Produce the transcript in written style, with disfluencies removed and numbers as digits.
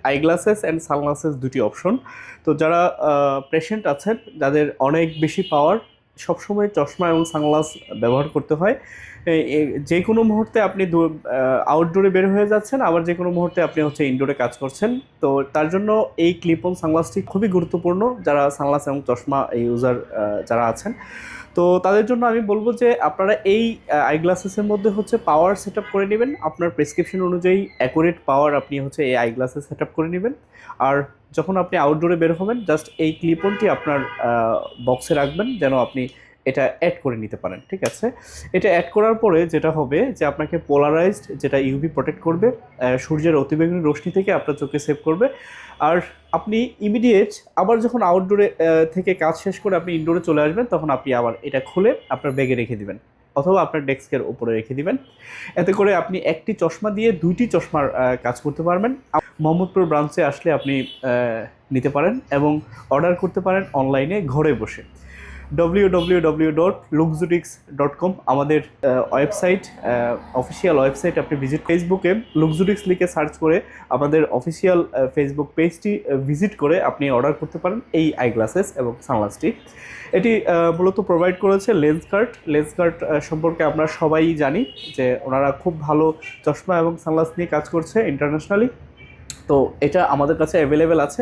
আইগ্লাসেস and sunglasses দুটি option. তো যারা পেশেন্ট আছেন, যাদের অনেক বেশি পাওয়ার, সবসময় চশমা এবং সানগ্লাস ব্যবহার করতে হয়, যে কোনো মুহূর্তে আপনি আউটডোরে বের হয়ে যাচ্ছেন, আবার যে কোনো মুহূর্তে আপনি হচ্ছে ইনডোরে কাজ করছেন। তো তার জন্য এই ক্লিপ অন সানগ্লাসটি খুবই গুরুত্বপূর্ণ, যারা সানগ্লাস এবং চশমা ইউজার যারা আছেন। তো তাদের জন্য আমি বলবো যে আপনারা এই আইগ্লাসেসের মধ্যে হচ্ছে পাওয়ার সেট আপ করে নেবেন, আপনার প্রেসক্রিপশন অনুযায়ী অ্যাকুরেট পাওয়ার আপনি হচ্ছে এই আইগ্লাসেস সেট আপ করে নেবেন। আর যখন আপনি আউটডোরে বের হবেন, জাস্ট এই ক্লিপনটি আপনার বক্সে রাখবেন, যেন আপনি এটা অ্যাড করে নিতে পারেন। ঠিক আছে, এটা অ্যাড করার পরে যেটা হবে যে আপনাকে পোলারাইজড, যেটা ইউভি প্রোটেক্ট করবে, সূর্যের অতিবেগুনি রশ্মি থেকে আপনার চোখে সেভ করবে। আর আপনি ইমিডিয়েট আবার যখন আউটডোরে থেকে কাজ শেষ করে আপনি ইনডোরে চলে আসবেন, তখন আপনি আবার এটা খুলে আপনার ব্যাগে রেখে দিবেন, অথবা আপনার ডেস্কের উপরে রেখে দিবেন। এতে করে আপনি একটি চশমা দিয়ে দুইটি চশমার কাজ করতে পারবেন। মোহাম্মদপুর ব্রাঞ্চে আসলে আপনি নিতে পারেন এবং অর্ডার করতে পারেন অনলাইনে ঘরে বসে। www.luxurics.com আমাদের ওয়েবসাইট, অফিসিয়াল ওয়েবসাইট। আপনি ফেসবুকে লুক্সুরিক্স লিখে সার্চ করে আমাদের অফিসিয়াল ফেসবুক পেজটি ভিজিট করে আপনি অর্ডার করতে পারেন এই আইগ্লাসেস এবং সানগ্লাসটি। এটি মূলত প্রোভাইড করেছে লেন্সকার্ট সম্পর্কে আমরা সবাই জানি যে ওনারা খুব ভালো চশমা এবং সানগ্লাস নিয়ে কাজ করছে ইন্টারন্যাশনালি। তো এটা আমাদের কাছে অ্যাভেলেবেল আছে।